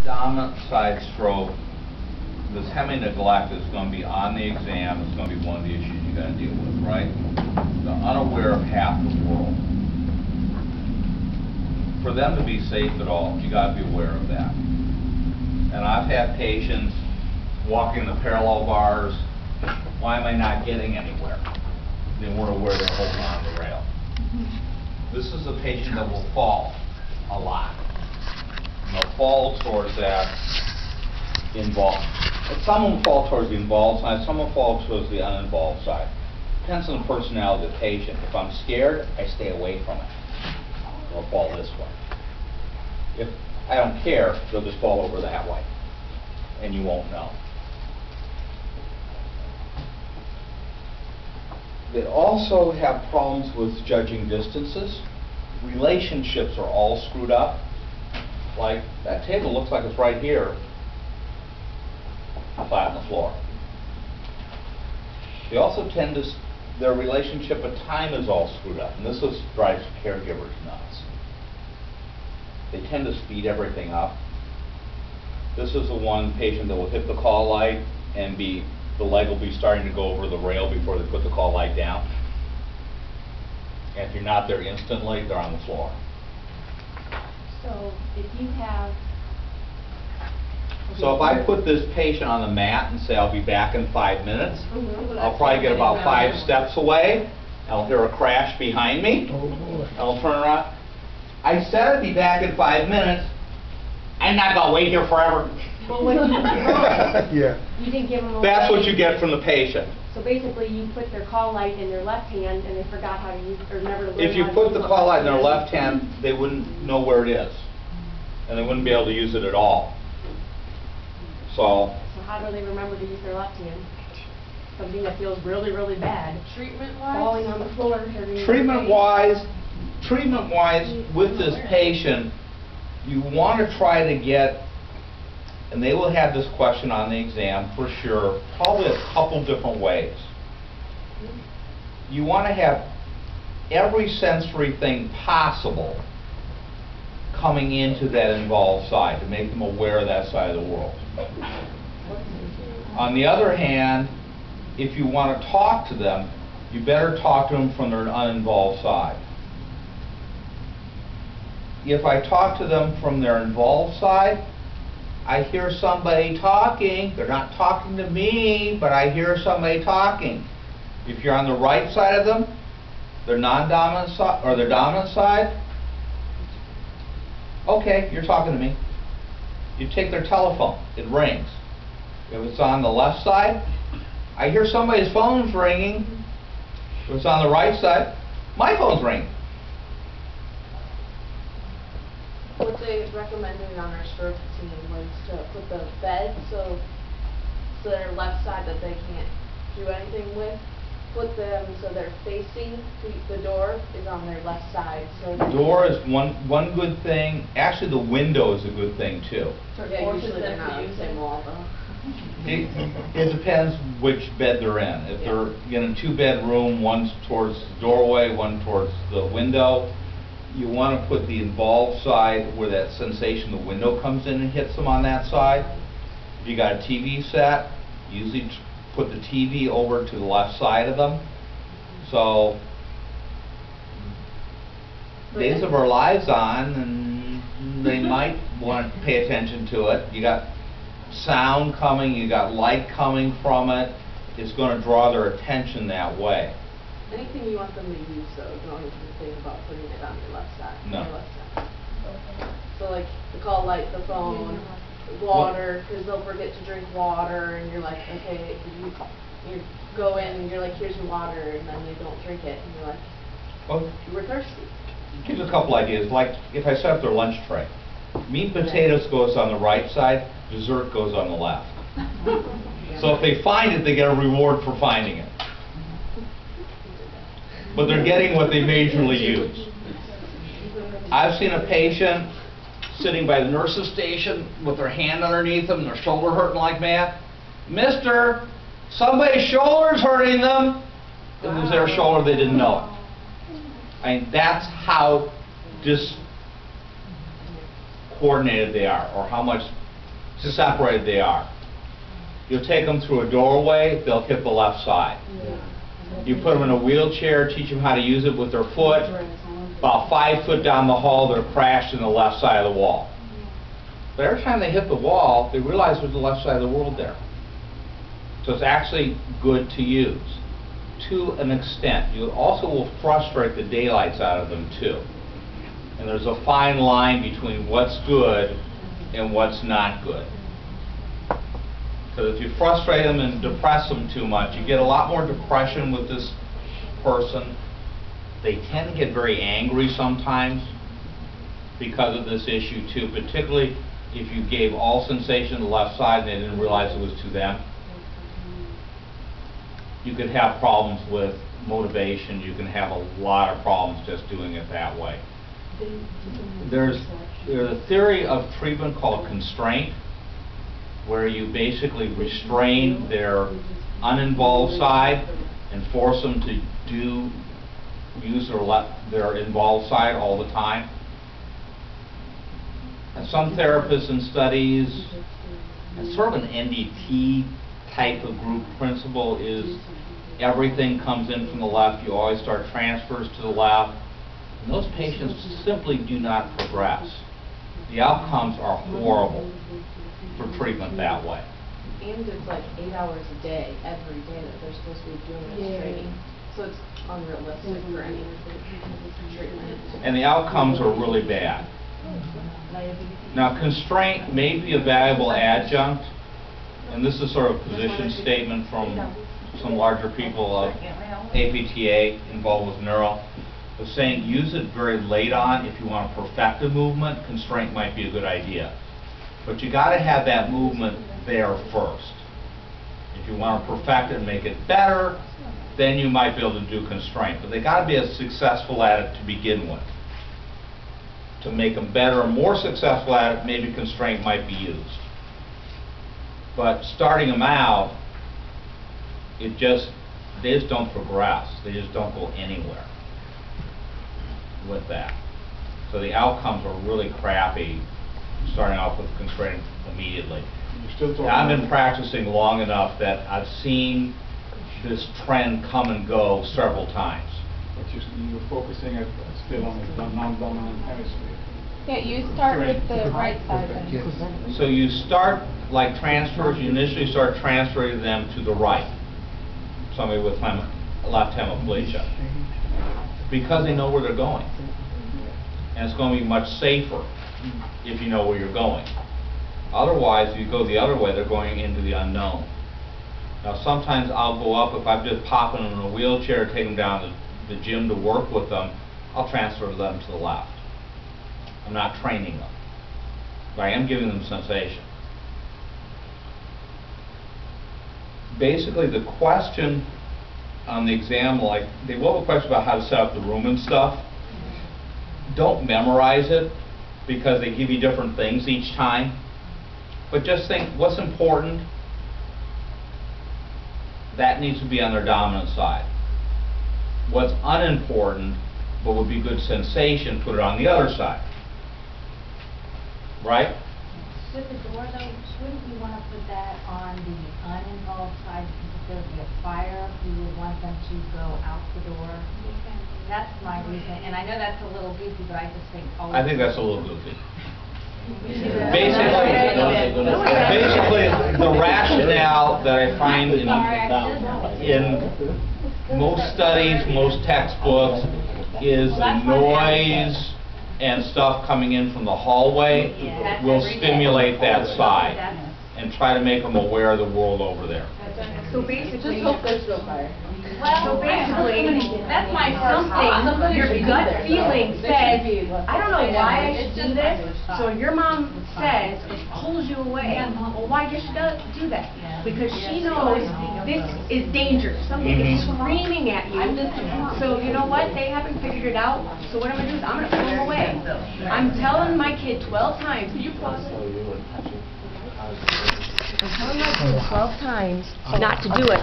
dominant side stroke, this hemi-neglect is going to be on the exam. It's going to be one of the issues you got to deal with, right? They're unaware of half the world. For them to be safe at all, you got to be aware of that. And I've had patients walking the parallel bars. Why am I not getting anywhere? They weren't aware they're holding on the rail. This is a patient that will fall a lot. And they'll fall towards that involved. Some will fall towards the involved side, some will fall towards the uninvolved side. Depends on the personality of the patient. If I'm scared, I stay away from it. They'll fall this way. If I don't care, they'll just fall over that way, and you won't know. They also have problems with judging distances. Relationships are all screwed up. Like, that table looks like it's right here, flat on the floor. They also tend to, their relationship with time is all screwed up, and this drives caregivers nuts. They tend to speed everything up. This is the one patient that will hit the call light and the leg will be starting to go over the rail before they put the call light down. And if you're not there instantly, they're on the floor. So if you have... So if I put this patient on the mat and say I'll be back in 5 minutes, I'll probably get about 5 steps away. I'll hear a crash behind me. I'll turn around. I said I'd be back in 5 minutes. I'm not going to wait here forever. Well, when you Yeah. You didn't give them a That's what you get from the patient. So basically, you put their call light in their left hand, and they forgot how to use, or never learned If you how to put use the call light in their left hand, they wouldn't know where it is. And they wouldn't be able to use it at all. So how do they remember to use their left hand? Something that feels really, really bad. Treatment-wise? Falling on the floor. Treatment-wise, with this patient, you want to try to get, and they will have this question on the exam for sure, probably a couple different ways. You want to have every sensory thing possible coming into that involved side to make them aware of that side of the world. On the other hand, if you want to talk to them, you better talk to them from their uninvolved side. If I talk to them from their involved side, I hear somebody talking. They're not talking to me, but I hear somebody talking. If you're on the right side of them, their non-dominant side or their dominant side, okay, you're talking to me. You take their telephone, it rings. If it's on the left side, I hear somebody's phone's ringing. If it's on the right side, my phone's ringing. What they recommended on our stroke team was to put the bed so their left side that they can't do anything with. Put them so they're facing the door is on their left side. So The door is one good thing. Actually, the window is a good thing too. yeah, usually they're not on the same wall though. It depends which bed they're in. If they're in a 2-bedroom, one's towards the doorway, one towards the window, you want to put the involved side where that sensation the window comes in and hits them on that side. If you got a TV set, usually put the TV over to the left side of them. So days of our lives on, and they might want to pay attention to it. You got sound coming, you got light coming from it. It's going to draw their attention that way. Anything you want them to use though, don't even think about putting it on your left side. No. Your left side. So like the call light, the phone, water, because they'll forget to drink water, and you're like, okay, you go in and you're like, here's your water, and then they don't drink it, and you're like, Well, you were thirsty. here's a couple ideas. Like if I set up their lunch tray, meat and potatoes goes on the right side, dessert goes on the left. So if they find it, they get a reward for finding it. But they're getting what they majorly use. I've seen a patient sitting by the nurse's station with their hand underneath them and their shoulder hurting like mad. Mister, somebody's shoulder's hurting them. It was their shoulder, they didn't know it. I mean, that's how discoordinated they are, or how much separated they are. You'll take them through a doorway, they'll hit the left side. You put them in a wheelchair, teach them how to use it with their foot. About 5 foot down the hall, they're crashed in the left side of the wall. But every time they hit the wall, they realize there's the left side of the world there. So it's actually good to use, to an extent. You also will frustrate the daylights out of them too. And there's a fine line between what's good and what's not good. Because if you frustrate them and depress them too much, you get a lot more depression with this person. They tend to get very angry sometimes because of this issue too, particularly if you gave all sensation to the left side and they didn't realize it was to them. You could have problems with motivation. You can have a lot of problems just doing it that way. There's a theory of treatment called constraint, where you basically restrain their uninvolved side and force them to use their involved side all the time. And some therapists and studies, and sort of an NDT type of group principle is everything comes in from the left, you always start transfers to the left, and those patients simply do not progress. The outcomes are horrible for treatment that way. And it's like 8 hours a day, every day that they're supposed to be doing this training. So it's unrealistic for any treatment. And the outcomes are really bad. Now, constraint may be a valuable adjunct, and this is sort of a position statement from some larger people of APTA involved with neuro, of saying use it very late on. If you want to perfect a movement, constraint might be a good idea. But you got to have that movement there first. If you want to perfect it and make it better, then you might be able to do constraint. But they got to be as successful at it to begin with. To make them better and more successful at it, maybe constraint might be used. But starting them out, they just don't progress. They just don't go anywhere with that. So the outcomes are really crappy starting off with constraint immediately. I've been practicing long enough that I've seen this trend come and go several times. But you're focusing still on the non-dominant hemisphere. Yeah, you start with the right side then. So you start, like transfers, you initially start transferring them to the right. Somebody with left hemiplegia. Because they know where they're going. And it's going to be much safer if you know where you're going. Otherwise, if you go the other way, they're going into the unknown. Now, sometimes I'll go up, if I'm just popping them in a wheelchair, take them down to the gym to work with them, I'll transfer them to the left. I'm not training them, but I am giving them sensation. Basically, the question on the exam, like, they will have a question about how to set up the room and stuff. Don't memorize it, because they give you different things each time. But just think, what's important? That needs to be on their dominant side. What's unimportant, but would be good sensation, put it on the other side. Right? With the door though, wouldn't you want to put that on the uninvolved side, because if there'd be a fire, you would want them to go out the door? That's my reason, and I know that's a little goofy, but I just think always... I think that's a little goofy. Basically, the rationale that I find in most studies, most textbooks, is the noise and stuff coming in from the hallway will stimulate that side and try to make them aware of the world over there. So basically, Just hope there's no fire. so basically, that's my something, your gut feeling says, I don't know why I should do this, so your mom says, it pulls you away, well, why does she do that? Because she knows this is dangerous, something is screaming at you, so you know what, they haven't figured it out, so what I'm gonna do is I'm gonna pull them away. I'm telling my kid 12 times, I'm telling my kid 12 times not to do it.